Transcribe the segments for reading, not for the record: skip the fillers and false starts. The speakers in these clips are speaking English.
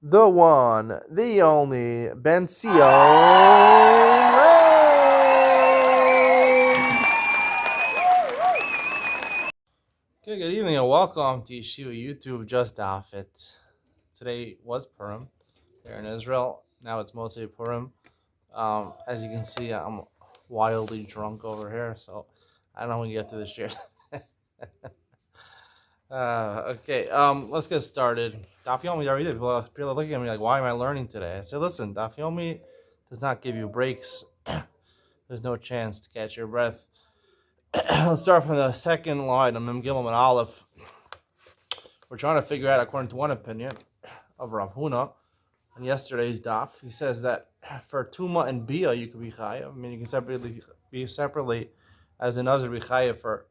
the one, the only, Ben Sion. Okay, good evening and welcome to Yeshiva YouTube, just Daf It. Today was Purim here in Israel. Now it's mostly Purim. As you can see, I'm wildly drunk over here, so I don't know when you get to this year. Okay, let's get started. Daf Yomi already did. People are looking at me like, why am I learning today? I said, listen, Daf Yomi does not give you breaks. There's no chance to catch your breath. Let's start from the second line of Mem Gimel and Aleph. We're trying to figure out, according to one opinion of Rav Huna, on yesterday's daf, he says that for Tuma and Bia you could be chayav. I mean, you can be separately as a Nazir be chayav for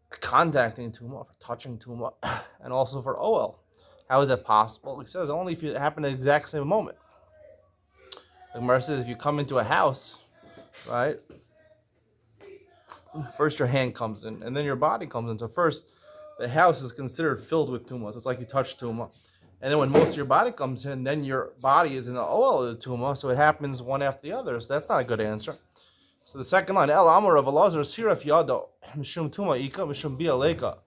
contacting Tuma, for touching Tuma, and also for Oel. How is that possible? He says only if it happened at the exact same moment. The Gemara says if you come into a house, right? First your hand comes in, and then your body comes in. So first, the house is considered filled with Tuma. So it's like you touch Tuma. And then when most of your body comes in, then your body is in the oil of the Tuma. So it happens one after the other. So that's not a good answer. So the second line, El Amor of Elazar, Siraf Yado, Mishum Tuma Ika, Mishum Bia Leka.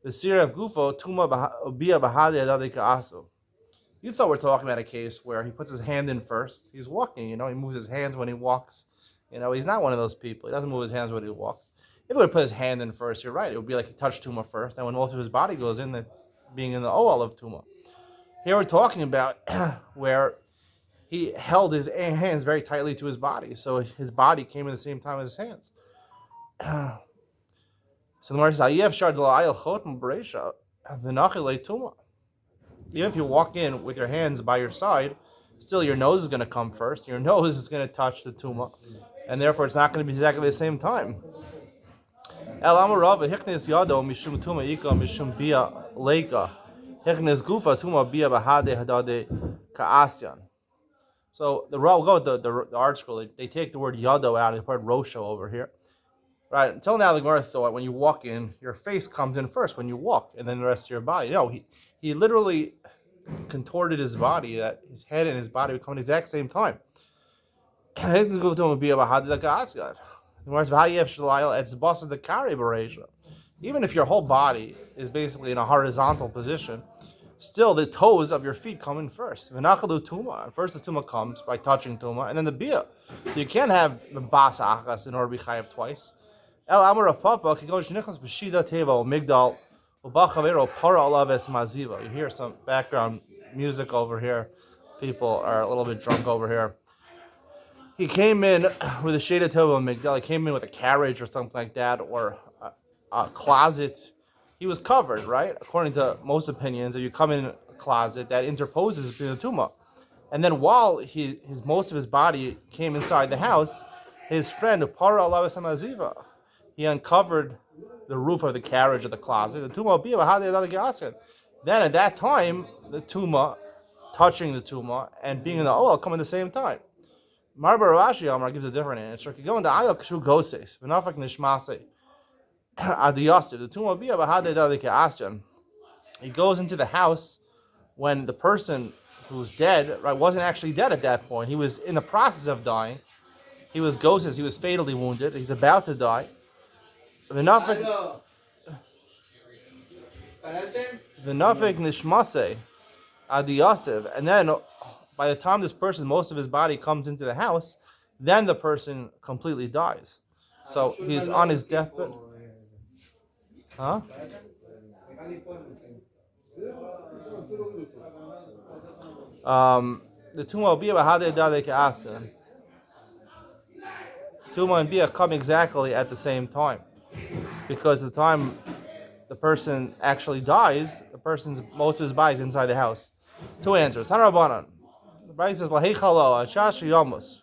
The Siraf Gufo, Tuma Bia Bahadi Adadika Asu. You thought we're talking about a case where he puts his hand in first. He's walking, he moves his hands when he walks. He's not one of those people. He doesn't move his hands when he walks. If he would put his hand in first, you're right. It would be like he touched Tuma first. And when most of his body goes in, that's being in the Oal of Tuma. Here we're talking about where he held his hands very tightly to his body. So his body came at the same time as his hands. So the Gemara says, even if you walk in with your hands by your side, still your nose is going to come first. Your nose is going to touch the Tuma. And therefore, it's not going to be exactly the same time. El Amarav Hiknes Yado Mishum Tuma Ika Mishum Bia Leka Hiknes Gufa Tuma Bia Bahade Hadade Kaasyan. So the Rav go with the art school. They take the word Yado out and put Rosho over here. Right. Until now, the Gemara thought when you walk in, your face comes in first when you walk, and then the rest of your body. No, he literally contorted his body that his head and his body would come at the exact same time. Even if your whole body is basically in a horizontal position, still the toes of your feet come in first. First the Tuma comes by touching Tuma, and then the Bia. So you can't have the Bas Achas in order to be Chayav twice. El Amar of Papa, B'Shida Teva, Migdal, Ubachavero, Para Alaves Maziva. You hear some background music over here. People are a little bit drunk over here. He came in with a Sheda Tova Migdal. He came in with a carriage or something like that, or a closet. He was covered, right? According to most opinions, if you come in a closet, that interposes between the Tuma. And then while most of his body came inside the house, his friend, Para Alaves Maziva, he uncovered the roof of the carriage of the closet. The Tuma. Then at that time, the Tuma, touching the Tuma, and being in the oil come at the same time. Marbar Rashi Amar gives a different answer. He go into Ayal Kashu Goses, V'nafak Nishmase, Adiyastiv. The Tuma Bia Bahade Dadike Asyan. He goes into the house when the person who's dead, right, wasn't actually dead at that point. He was in the process of dying. He was Goses. He was fatally wounded. He's about to die. V'nafik Nishmase, Adiyastiv. And then, by the time most of his body comes into the house, then the person completely dies. So he's on his deathbed. Huh? The Tuma Bia Bahade Dadeke Asan. Tuma and Bia come exactly at the same time. Because the time the person actually dies, most of his body is inside the house. Two answers. Tanarabanan. The Brayz says Lahei Chalo Achash Yamus.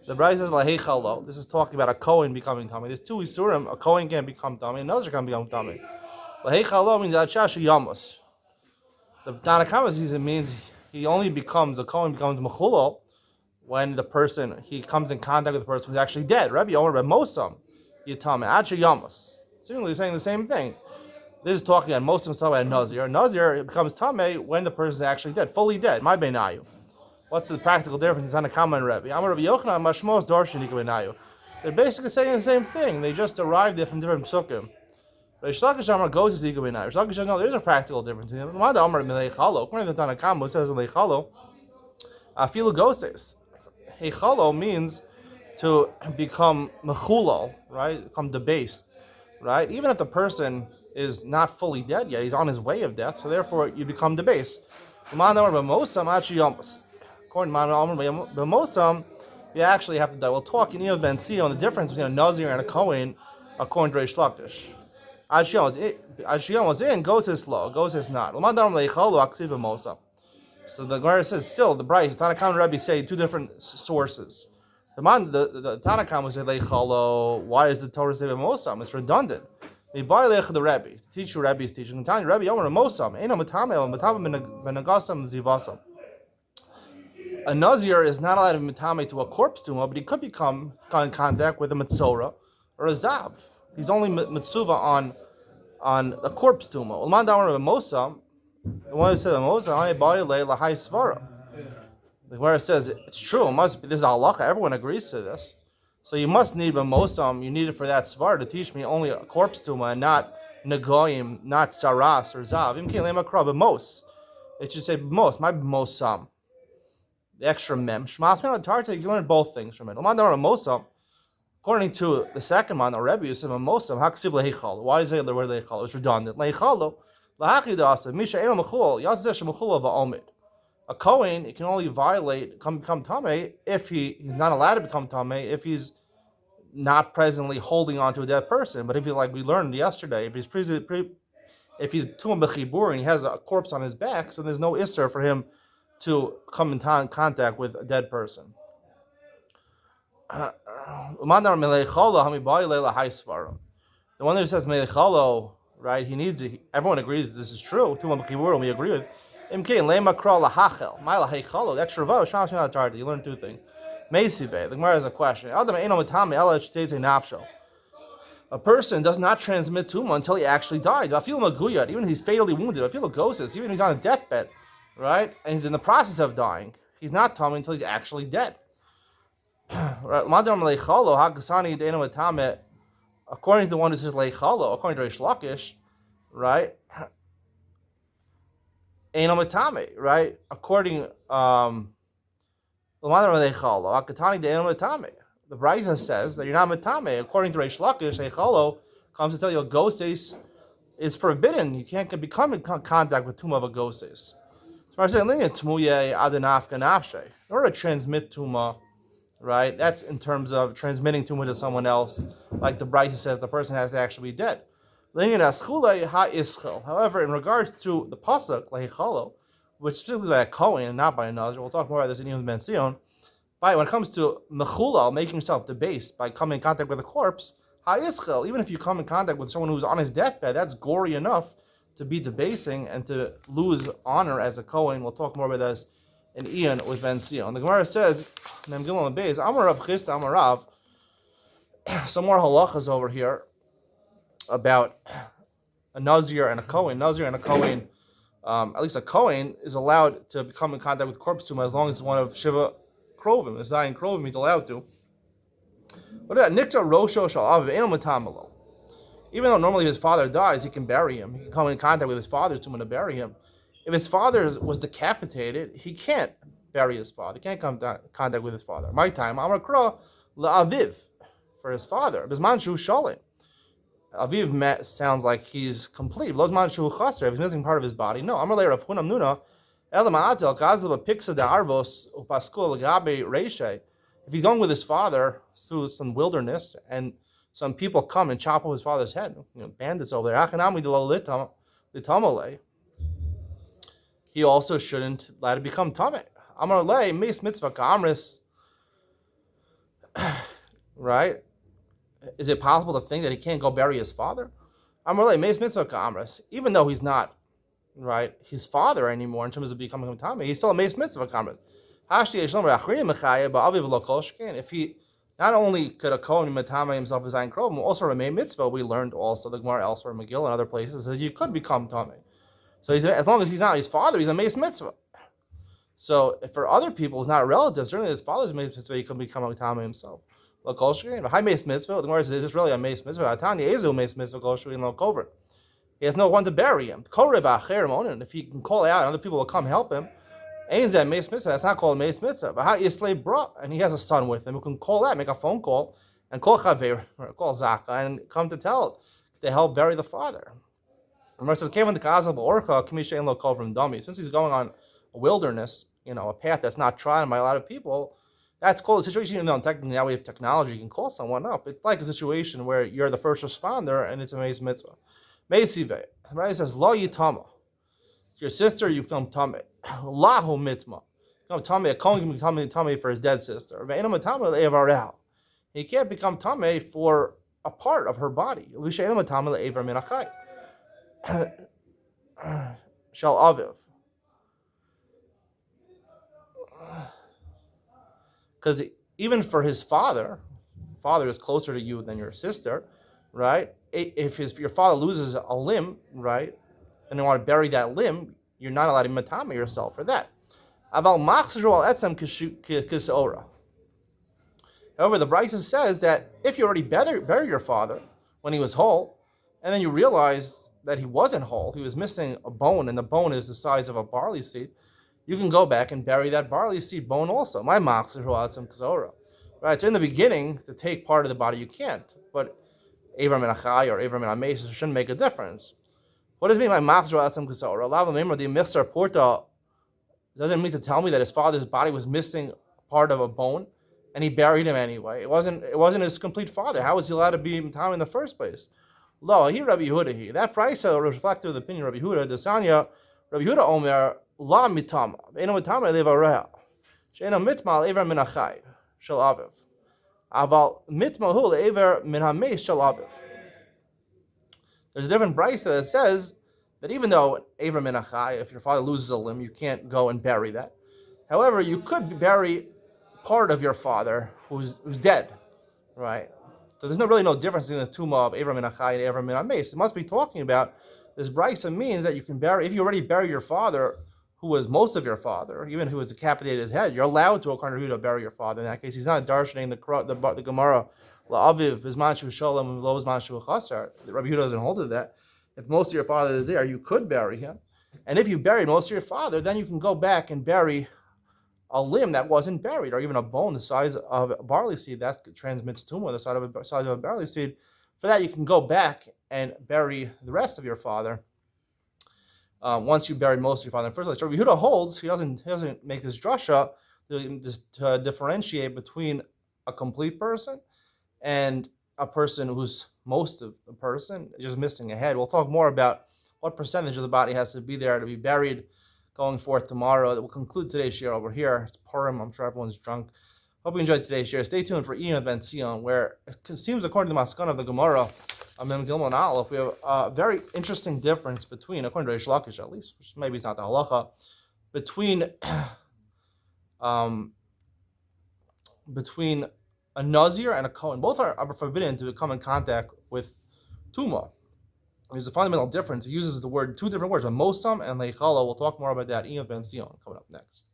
The Brayz says Lahei Chalo. This is talking about a Kohen becoming tummy. There's two Isurim. A Kohen can become tummy, and another can become tummy. Lahei Chalo means Achash Yamus. The Tanakama says it means he only becomes a Kohen becomes Mechulo when he comes in contact with the person who's actually dead. Rabbi Omer Mosam Yitame Acha Yamus. Seemingly saying the same thing. This is talking, and Muslims talk about a Nazir. A Nazir becomes Tameh when the person is actually dead, fully dead. My benayu. What's the practical difference on a common Rebbe? I'm Rabbi Yochanan, Mashmos Darshan benayu. They're basically saying the same thing. They just derived it from different psukim. Reish Lakish Amar goes to Zika benayu. Reish Lakish, no, there's a practical difference. According to the Tanakh, it says in Leichalo, Afilu Goses. Heichalo means to become mechulal, right? Become debased, right? Even if the person is not fully dead yet, he's on his way of death, so therefore you become debased. According to B'mosam, you actually have to die. We'll talk in Yom Ben Sion on the difference between a Nazir and a Kohen, according to Reish Lakish. Ashion was in, goes his law, goes his not. So the Gemara says, still, the Bryce, Tanakam and Rebbe say two different sources. The Tanakam was say Leichalo. Why is the Torah say Mosam? It's redundant. They buy the Rebbe to teach you Rebbe's teaching. The Tanya Rebbe Yomer Mosam. Ain't a matame el matame benagasam zivasam. A Nazir is not allowed to be matame to a corpse tumah, but he could become in contact with a mitzora or a zav. He's only mitzuva on a corpse tumah. Ulman damar Mosam. The one who says Mosam lahai svara. Where it says it's true, it must be. This is halacha. Everyone agrees to this. So you must need b'mosam. You need it for that svar to teach me only a corpse tuma and not negoyim, not saras or zav. It should say b'mos. My b'mosam. The extra mem. Shmas mem tarta. You learn both things from it. According to the second man, or Rebbe, you said b'mosam haksiv leichal. Why is it the word leichal? It's redundant. Leichalo lahaki dasa misha eno mechul yazeh shemechul va'omid. A Kohen, it can only become Tameh if he's not allowed to become Tameh if he's not presently holding on to a dead person. But if like we learned yesterday, if he's Tumah B'chibur and he has a corpse on his back, so there's no Isser for him to come in contact with a dead person. The one who says Meleichalo, right, he needs it. Everyone agrees that this is true. Tumah B'chibur, and we agree with. The extra vow, you learn two things. The Gemara has a question. A person does not transmit tumah until he actually dies. Even if he's fatally wounded, even if he's on a deathbed, right, and he's in the process of dying, he's not tumah until he's actually dead. Right? According to the one who says leichalo, according to Reish Lakish, right? Right? According the Brisa says that you're not matame. According to Reish Lakish, Eichalo comes to tell you a goses is forbidden. You can't become in contact with tumah of a goses. So I say, in order to transmit tumah, right? That's in terms of transmitting tumah to someone else. Like the Brisa says, the person has to actually be dead. However, in regards to the pasuk leichalo, which specifically by a Kohen and not by a Nazir, we'll talk more about this in Yom Ben Sion. When it comes to mechulal, making yourself debased by coming in contact with a corpse, ha'ischel, even if you come in contact with someone who's on his deathbed, that's gory enough to be debasing and to lose honor as a Kohen. We'll talk more about this in Ian with Ben Sion. The Gemara says, Mem Gimel and Beis, Amar Rav Chisda Amar Rav, some more halachas over here about a Nazir and a Kohen. Nazir and a Kohen, at least a Kohen, is allowed to come in contact with corpse tumah as long as it's one of Shiva Krovim. The Zion Krovim, he's allowed to. What about Nikta Rosho Shalav Eno Matamalo? Even though normally his father dies, he can bury him. He can come in contact with his father's tumah to bury him. If his father was decapitated, he can't bury his father. He can't come in contact with his father. My time, Amar Kra La'aviv, for his father. Bisman Shu Shalim. Aviv sounds like he's complete. Lozman Shu Chaser, if he's missing part of his body. No, Amar Leir of Hunam Nuna, Elamaatel, Gazlava Pixa de Arvos, Upaskul Gabe Reishe. If he's going with his father through some wilderness and some people come and chop off his father's head, bandits over there, Achanami de Litamale, he also shouldn't let it become Tameh. Amar Le, Mis Mitzvah Kamris, right? Is it possible to think that he can't go bury his father? Amar Le, Mis Mitzvah Kamris, even though he's not, right, his father anymore in terms of becoming a Tameh, he's still a Mis Mitzvah Kamris. If he Not only could a Kohen Matame himself as Ein Krovim, also Ramei Mitzvah, we learned also the Gemara elsewhere in Megillah and other places that you could become Tame. So as long as he's not his father, he's a Meis Mitzvah. So if for other people, he's not a relative, certainly his father's Meis Mitzvah, he could become a Tame himself. Lo Kol Shkein, High Meis Mitzvah, the Gemara says, is this really a Meis Mitzvah? Atani Ezu Meis Mitzvah, Kol Shkein Lo Kover. He has no one to bury him. If he can call out and other people will come help him, that's not called a Meis Mitzvah. But how you slave bra, and he has a son with him who can call out, make a phone call, and call Chaver, or call Zaka, and come to help bury the father. Remember, it says, came into Kazal Orcha, Kamishain Lo Kol from Dummy. Since he's going on a wilderness, a path that's not trodden by a lot of people, that's called a situation. Even though technically now we have technology, you can call someone up. It's like a situation where you're the first responder, and it's a Meis Mitzvah. Meisive. Right? It says, Lo Yitama. Your sister, you become Tame. Lahu Mitma. Become Tame. A Kohen can become Tame for his dead sister. He can't become Tame for a part of her body. Shall Aviv. Because even for his father is closer to you than your sister, right? If your father loses a limb, right, and you want to bury that limb, you're not allowed to matame yourself for that. However, the Brisa says that if you already bury your father when he was whole, and then you realize that he wasn't whole, he was missing a bone, and the bone is the size of a barley seed, you can go back and bury that barley seed bone also. My right? So in the beginning, to take part of the body, you can't. But Avram and Achai or Avram and Ames shouldn't make a difference. What does it mean by Machzor Atzam Kasora? Allow the member the Mixer Porta doesn't mean to tell me that his father's body was missing part of a bone and he buried him anyway. It wasn't his complete father. How was he allowed to be Tam in the first place? Lo, he Rabbi Yehuda. That price reflective of the opinion of Rabbi Yehuda. Desanya, Rabbi Yehuda Omer, La Mitama. Eno Mitama Leva Reha. She'eno Mitma Lever Min Achai. Shel Aviv. Aval Mitma Hu Lever Min Hameis Shel Aviv. There's a different brisa that says that even though Avram and Achai, if your father loses a limb, you can't go and bury that. However, you could bury part of your father who's dead, right? So there's really no difference in the tumah of Avram and Achai and Avram and Ames. It must be talking about this brisa means that you can bury, if you already bury your father, who was most of your father, even who was decapitated his head, you're allowed to, according to Yehuda, bury your father. In that case, he's not darshaning the Gemara. La'aviv Bismanshu Shalom Lo Bismanshu Chasar. Rabbi Yehuda doesn't hold to that. If most of your father is there, you could bury him. And if you buried most of your father, then you can go back and bury a limb that wasn't buried, or even a bone the size of a barley seed that transmits tumor the size of a barley seed. For that, you can go back and bury the rest of your father once you buried most of your father in the first place. So Rabbi Yehuda holds he doesn't make this drasha to differentiate between a complete person and a person who's most of the person, just missing a head. We'll talk more about what percentage of the body has to be there to be buried going forth tomorrow. That will conclude today's share over here. It's Purim. I'm sure everyone's drunk. Hope you enjoyed today's share. Stay tuned for Ian Ben Sion, where it seems, according to the Maskan of the Gemara, Mem Gilman and Aleph, we have a very interesting difference between, according to Reish Lakish at least, which maybe it's not the halacha, between a Nazir and a Kohen. Both are forbidden to come in contact with Tuma. There's a fundamental difference. He uses two different words, a Mosam and Leichala. We'll talk more about that. Ian Ben Sion coming up next.